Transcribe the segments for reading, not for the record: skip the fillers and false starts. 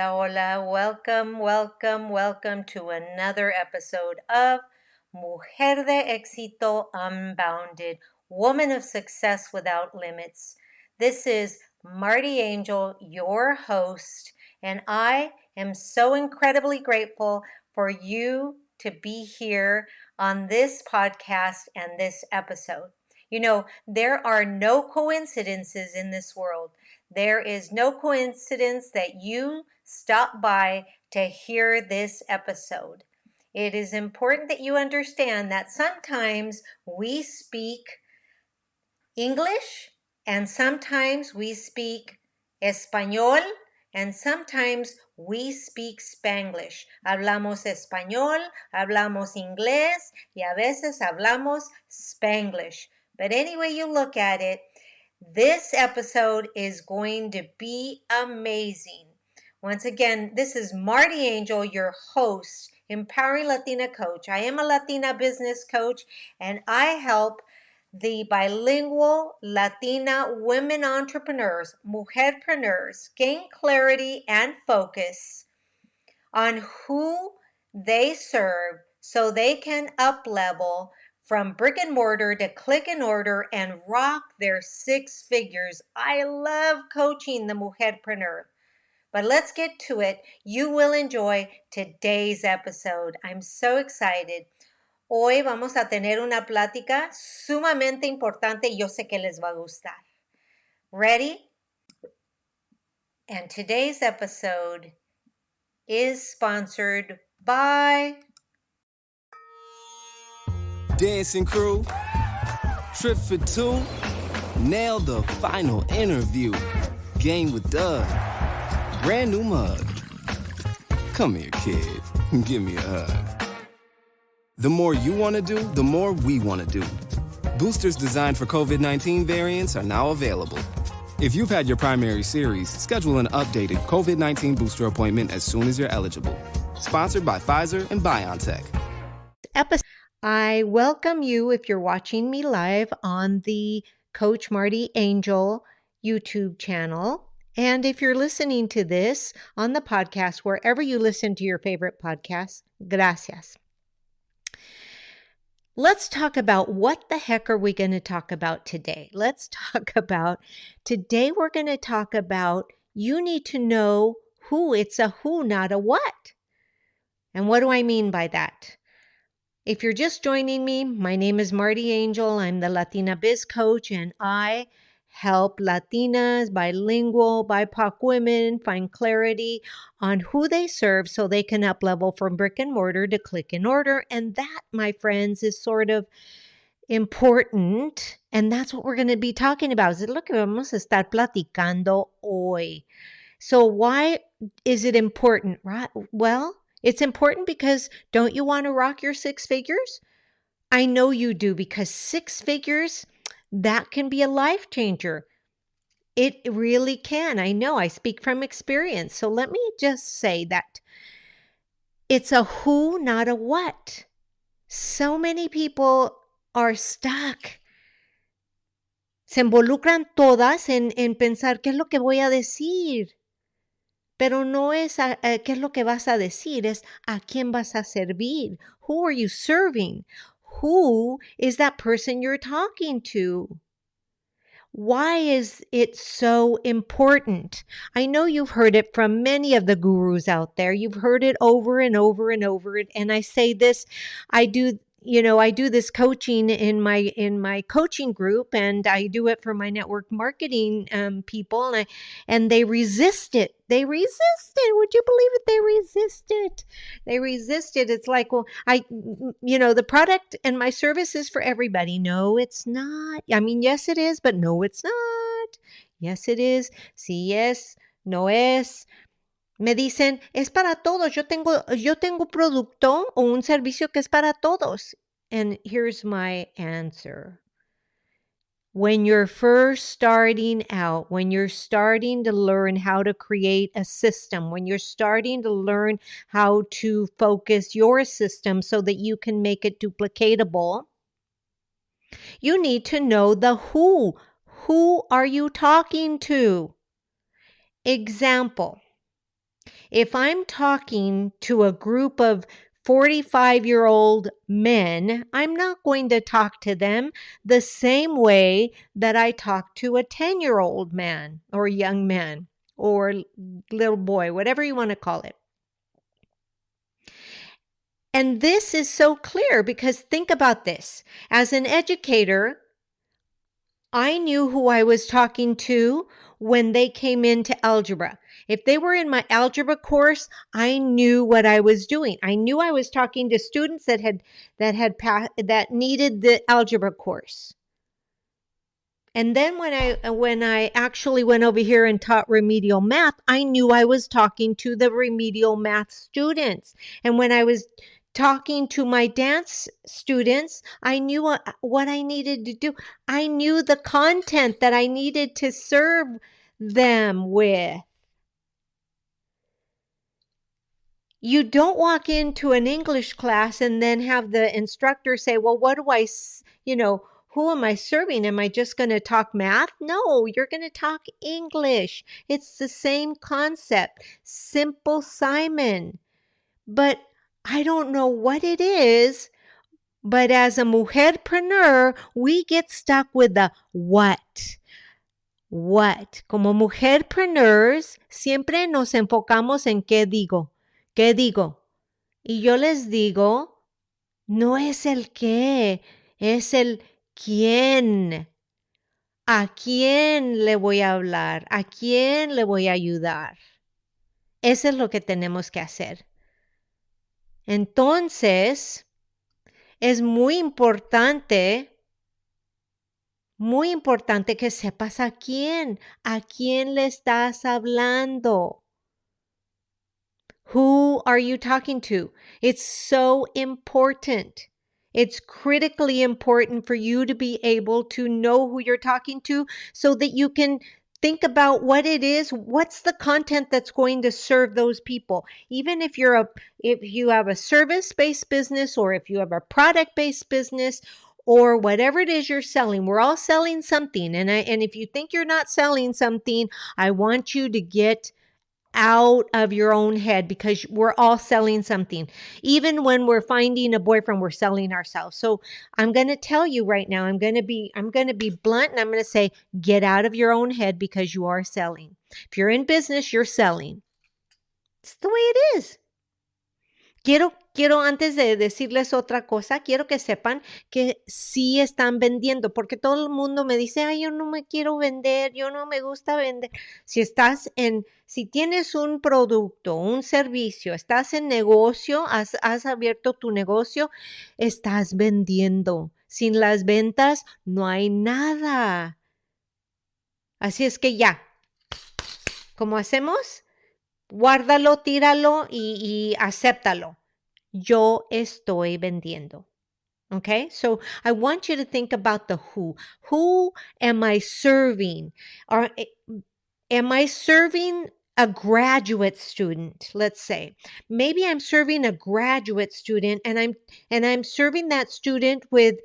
Hola, hola. Welcome, welcome, welcome to another episode of Mujer de Éxito Unbounded, Woman of Success Without Limits. This is Marty Angel, your host, and I am so incredibly grateful for you to be here on this podcast and this episode. You know, there are no coincidences in this world. There is no coincidence that you stop by to hear this episode. It is important that you understand that sometimes we speak English and sometimes we speak Español and sometimes we speak Spanglish. Hablamos español, hablamos inglés y a veces hablamos Spanglish. But any way you look at it, this episode is going to be amazing. Once again, this is Marty Angel, your host, Empowering Latina Coach. I am a Latina business coach, and I help the bilingual Latina women entrepreneurs, mujer-preneurs, gain clarity and focus on who they serve so they can up-level from brick and mortar to click and order and rock their six figures. I love coaching the mujerpreneur. But let's get to it. You will enjoy today's episode. I'm so excited. Hoy vamos a tener una plática sumamente importante y yo sé que les va a gustar. Ready? And today's episode is sponsored by Dancing crew, trip for two, nail the final interview. Game with Doug, brand new mug. Come here, kid, give me a hug. The more you want to do, the more we want to do. Boosters designed for COVID-19 variants are now available. If you've had your primary series, schedule an updated COVID-19 booster appointment as soon as you're eligible. Sponsored by Pfizer and BioNTech. I welcome you if you're watching me live on the Coach Marty Angel YouTube channel. And if you're listening to this on the podcast, wherever you listen to your favorite podcasts, gracias. Let's talk about what the heck are we going to talk about today? Today we're going to talk about you need to know who. It's a who, not a what. And what do I mean by that? If you're just joining me, my name is Marty Angel. I'm the Latina Biz Coach, and I help Latinas, bilingual, BIPOC women find clarity on who they serve so they can up-level from brick and mortar to click and order. And that, my friends, is sort of important. And that's what we're going to be talking about. Es lo que vamos a estar platicando hoy. So why is it important, right? Well, it's important because don't you want to rock your six figures? I know you do, because six figures, that can be a life changer. It really can. I know. I speak from experience. So let me just say that it's a who, not a what. So many people are stuck. Se involucran todas en pensar qué es lo que voy a decir. Pero no es qué es lo que vas a decir, es a quién vas a servir. Who are you serving? Who is that person you're talking to? Why is it so important? I know you've heard it from many of the gurus out there. You've heard it over and over and over. And I say this, I do this coaching in my coaching group, and I do it for my network marketing people, and they resist it. They resist it. Would you believe it? They resist it. They resist it. It's like, well, the product and my service is for everybody. No, it's not. I mean, yes, it is, but no, it's not. Yes, it is. Sí es. No es. Me dicen, es para todos. Yo tengo un producto o un servicio que es para todos. And here's my answer. When you're first starting out, when you're starting to learn how to create a system, when you're starting to learn how to focus your system so that you can make it duplicatable, you need to know the who. Who are you talking to? Example. If I'm talking to a group of 45-year-old men, I'm not going to talk to them the same way that I talk to a 10-year-old man or young man or little boy, whatever you want to call it. And this is so clear because think about this. As an educator, I knew who I was talking to when they came into algebra. If they were in my algebra course, I knew what I was doing. I knew I was talking to students that needed the algebra course. And then when I actually went over here and taught remedial math, I knew I was talking to the remedial math students. And when I was talking to my dance students, I knew what I needed to do. I knew the content that I needed to serve them with. You don't walk into an English class and then have the instructor say, well, what do who am I serving? Am I just going to talk math? No, you're going to talk English. It's the same concept. Simple Simon. But I don't know what it is, but as a mujer-preneur, we get stuck with the what. What. Como mujer-preneurs, siempre nos enfocamos en qué digo. ¿Qué digo? Y yo les digo, no es el qué, es el quién. ¿A quién le voy a hablar? ¿A quién le voy a ayudar? Eso es lo que tenemos que hacer. Entonces, es muy importante que sepas a quién le estás hablando. Who are you talking to? It's so important. It's critically important for you to be able to know who you're talking to so that you can think about what it is, what's the content that's going to serve those people. Even if you have a service-based business or if you have a product-based business or whatever it is you're selling, we're all selling something. And if you think you're not selling something, I want you to get out of your own head because we're all selling something. Even when we're finding a boyfriend, we're selling ourselves. So I'm going to tell you right now, I'm going to be blunt and I'm going to say, get out of your own head because you are selling. If you're in business, you're selling. It's the way it is. Quiero antes de decirles otra cosa, quiero que sepan que sí están vendiendo, porque todo el mundo me dice, ay, yo no me quiero vender, yo no me gusta vender. Si tienes un producto, un servicio, estás en negocio, has abierto tu negocio, estás vendiendo. Sin las ventas no hay nada. Así es que ya, ¿cómo hacemos? Guárdalo, tíralo y acéptalo. Yo estoy vendiendo. Okay, so I want you to think about the who. Who am I serving? Am I serving a graduate student? Let's say maybe I'm serving a graduate student, and I'm serving that student with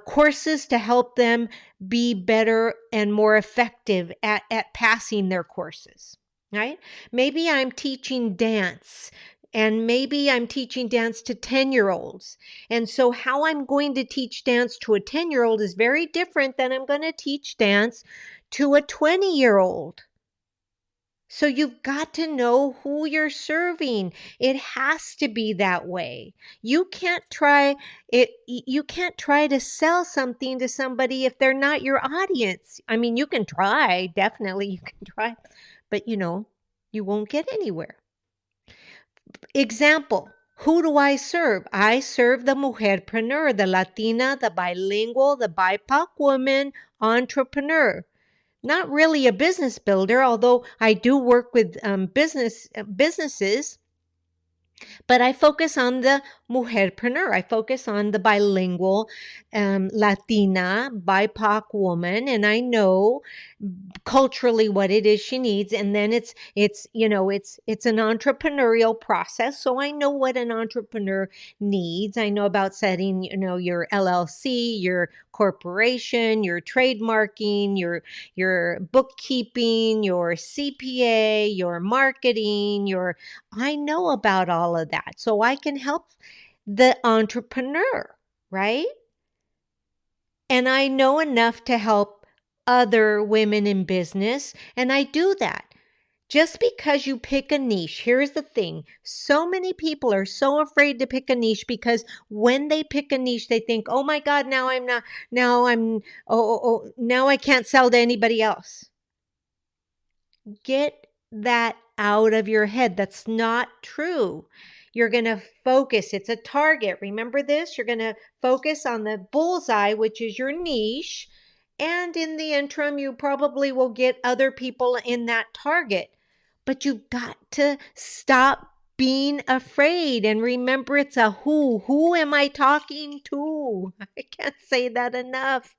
courses to help them be better and more effective at passing their courses. Right? Maybe I'm teaching dance. And maybe I'm teaching dance to 10-year-olds. And so how I'm going to teach dance to a 10-year-old is very different than I'm going to teach dance to a 20-year-old. So you've got to know who you're serving. It has to be that way. You can't try to sell something to somebody if they're not your audience. I mean, you can try, definitely you can try, but you won't get anywhere. Example, who do I serve? I serve the mujer-preneur, the Latina, the bilingual, the BIPOC woman entrepreneur. Not really a business builder, although I do work with businesses, but I focus on the Mujer-preneur. I focus on the bilingual Latina BIPOC woman, and I know culturally what it is she needs. And then it's an entrepreneurial process. So I know what an entrepreneur needs. I know about setting, your LLC, your corporation, your trademarking, your bookkeeping, your CPA, your marketing, I know about all of that. So I can help the entrepreneur, right? And I know enough to help other women in business, and I do that. Just because you pick a niche, here's the thing. So many people are so afraid to pick a niche because when they pick a niche, they think, oh my God, now I can't sell to anybody else. Get that out of your head. That's not true. You're going to focus. It's a target. Remember this? You're going to focus on the bullseye, which is your niche. And in the interim, you probably will get other people in that target. But you've got to stop being afraid and remember it's a who. Who am I talking to? I can't say that enough.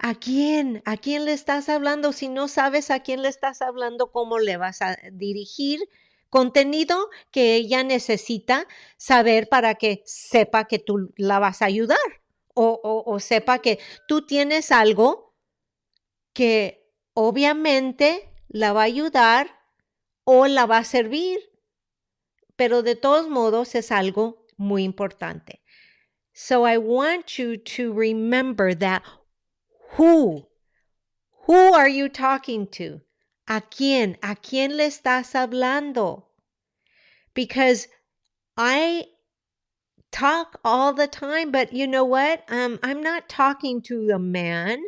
¿A quién? ¿A quién le estás hablando? Si no sabes a quién le estás hablando, ¿cómo le vas a dirigir contenido que ella necesita saber para que sepa que tú la vas a ayudar? O sepa que tú tienes algo que obviamente la va a ayudar o la va a servir, pero de todos modos es algo muy importante. So I want you to remember that who are you talking to? ¿A quién? ¿A quién le estás hablando? Because I talk all the time, but you know what? I'm not talking to a man.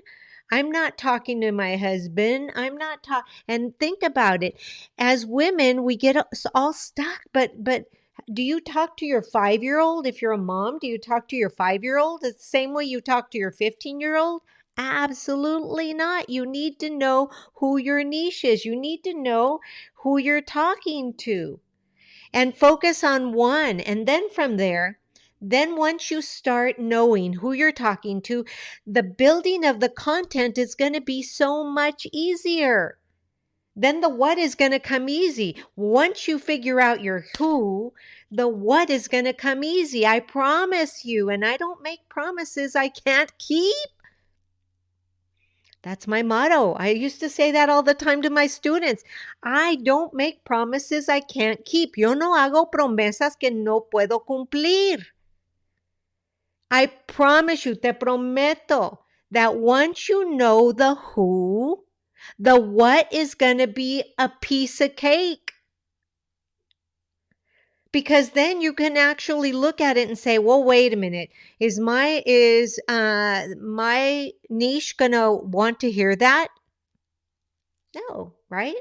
I'm not talking to my husband. I'm not talking. And think about it. As women, we get all stuck, but do you talk to your 5-year-old? If you're a mom, do you talk to your 5-year-old the same way you talk to your 15-year-old? Absolutely not. You need to know who your niche is. You need to know who you're talking to and focus on one. And then from there, then once you start knowing who you're talking to, the building of the content is going to be so much easier. Then the what is going to come easy. Once you figure out your who, the what is going to come easy. I promise you. And I don't make promises I can't keep. That's my motto. I used to say that all the time to my students. I don't make promises I can't keep. Yo no hago promesas que no puedo cumplir. I promise you, te prometo, that once you know the who, the what is going to be a piece of cake. Because then you can actually look at it and say, well, wait a minute. Is my niche going to want to hear that? No, right?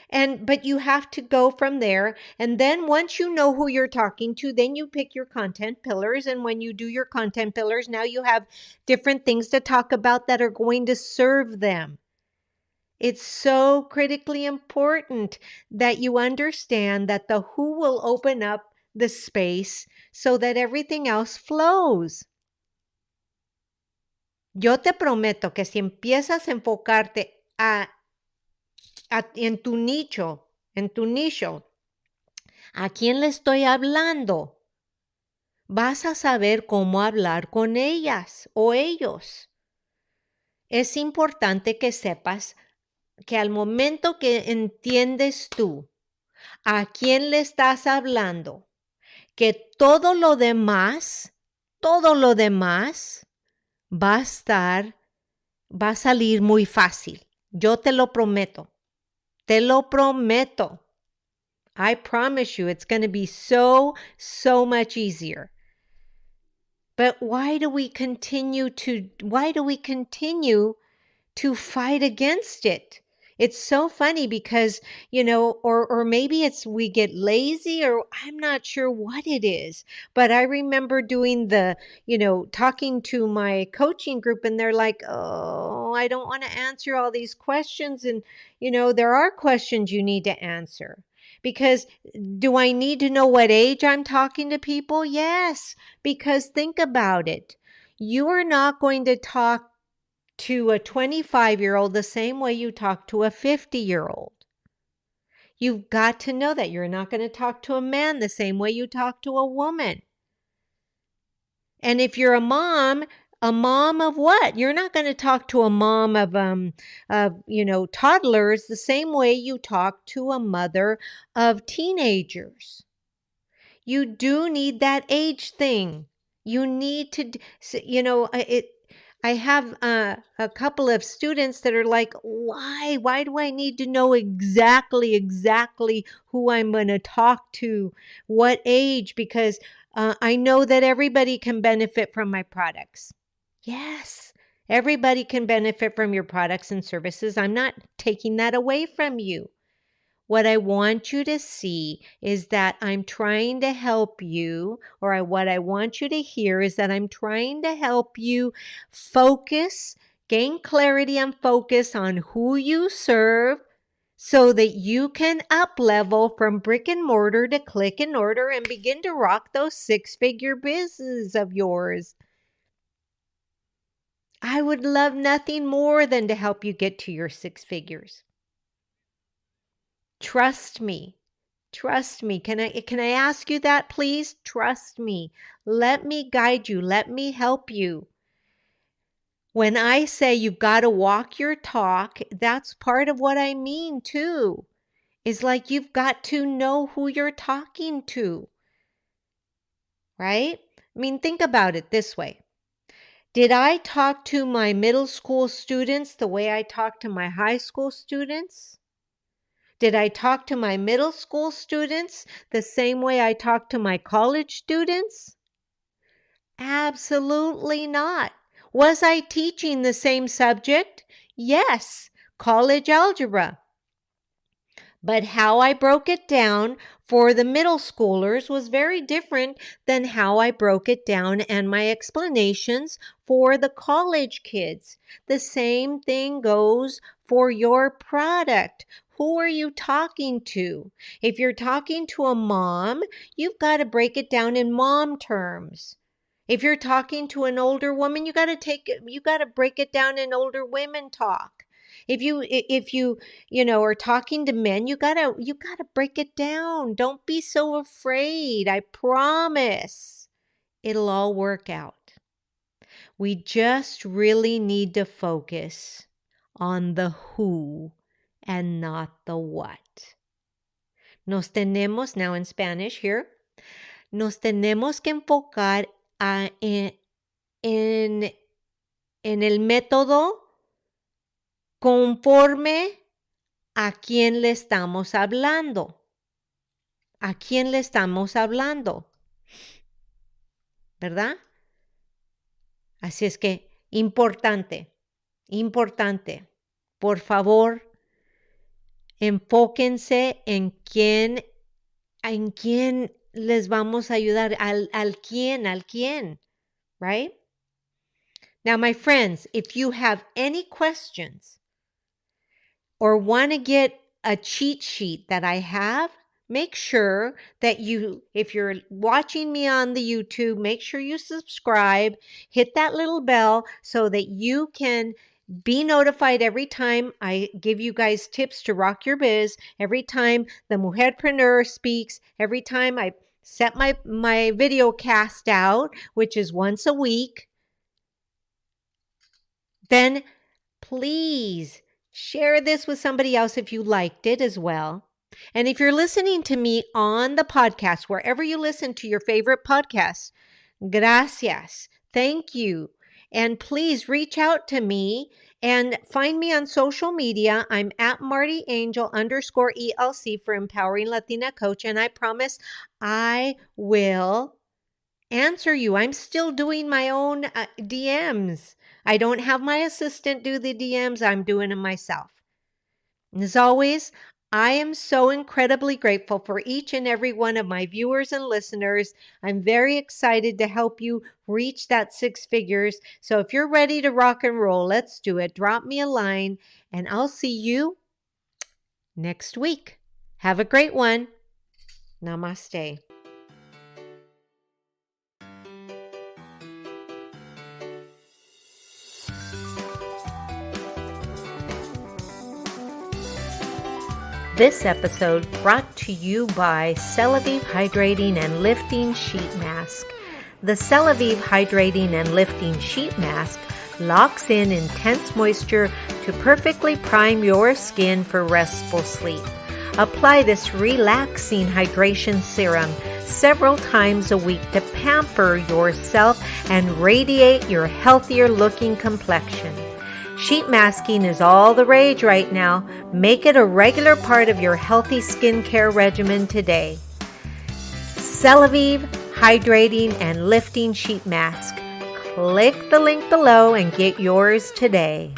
But you have to go from there. And then once you know who you're talking to, then you pick your content pillars. And when you do your content pillars, now you have different things to talk about that are going to serve them. It's so critically important that you understand that the who will open up the space so that everything else flows. Yo te prometo que si empiezas a enfocarte en tu nicho, ¿a quién le estoy hablando? Vas a saber cómo hablar con ellas o ellos. Es importante que sepas que al momento que entiendes tú a quién le estás hablando, que todo lo demás va a salir muy fácil. Yo te lo prometo. Te lo prometo. I promise you it's going to be so much easier. But why do we continue to fight against it? It's so funny because, or maybe it's we get lazy, or I'm not sure what it is. But I remember doing talking to my coaching group, and they're like, oh, I don't want to answer all these questions. And, there are questions you need to answer. Because do I need to know what age I'm talking to people? Yes, because think about it. You are not going to talk to a 25-year-old the same way you talk to a 50-year-old. You've got to know that you're not going to talk to a man the same way you talk to a woman. And if you're a mom of what? You're not going to talk to a mom of toddlers the same way you talk to a mother of teenagers. You do need that age thing. You need to, I have a couple of students that are like, why? Why do I need to know exactly who I'm going to talk to? What age? Because I know that everybody can benefit from my products. Yes, everybody can benefit from your products and services. I'm not taking that away from you. What I want you to see is that I'm trying to help you, or what I want you to hear is that I'm trying to help you focus, gain clarity and focus on who you serve so that you can up level from brick and mortar to click and order and begin to rock those six-figure businesses of yours. I would love nothing more than to help you get to your six figures. Trust me. Trust me. Can I ask you that, please? Trust me. Let me guide you. Let me help you. When I say you've got to walk your talk, that's part of what I mean too. Is like you've got to know who you're talking to. Right? I mean, think about it this way. Did I talk to my middle school students the way I talk to my high school students? Did I talk to my middle school students the same way I talk to my college students? Absolutely not. Was I teaching the same subject? Yes, college algebra. But how I broke it down for the middle schoolers was very different than how I broke it down and my explanations for the college kids. The same thing goes for your product. Who are you talking to? If you're talking to a mom, you've got to break it down in mom terms. If you're talking to an older woman, you got to break it down in older women talk. If you are talking to men, you got to break it down. Don't be so afraid. I promise it'll all work out. We just really need to focus on the who and not the what. Nos tenemos, now in Spanish here, nos tenemos que enfocar en el método conforme a quién le estamos hablando. ¿A quién le estamos hablando? ¿Verdad? Así es que, importante, por favor, enfóquense en quién les vamos a ayudar, al quién, right? Now, my friends, if you have any questions or want to get a cheat sheet that I have, make sure that if you're watching me on the YouTube, make sure you subscribe, hit that little bell so that you can be notified every time I give you guys tips to rock your biz, every time the Mujer-preneur speaks, every time I set my video cast out, which is once a week. Then please share this with somebody else if you liked it as well. And if you're listening to me on the podcast, wherever you listen to your favorite podcast, gracias. Thank you. And please reach out to me and find me on social media. I'm at MartyAngel_ELC for Empowering Latina Coach. And I promise I will answer you. I'm still doing my own DMs. I don't have my assistant do the DMs. I'm doing them myself. And as always, I am so incredibly grateful for each and every one of my viewers and listeners. I'm very excited to help you reach that six figures. So if you're ready to rock and roll, let's do it. Drop me a line and I'll see you next week. Have a great one. Namaste. This episode brought to you by Celavive Hydrating and Lifting Sheet Mask. The Celavive Hydrating and Lifting Sheet Mask locks in intense moisture to perfectly prime your skin for restful sleep. Apply this relaxing hydration serum several times a week to pamper yourself and radiate your healthier looking complexion. Sheet masking is all the rage right now. Make it a regular part of your healthy skincare regimen today. Celavive Hydrating and Lifting Sheet Mask. Click the link below and get yours today.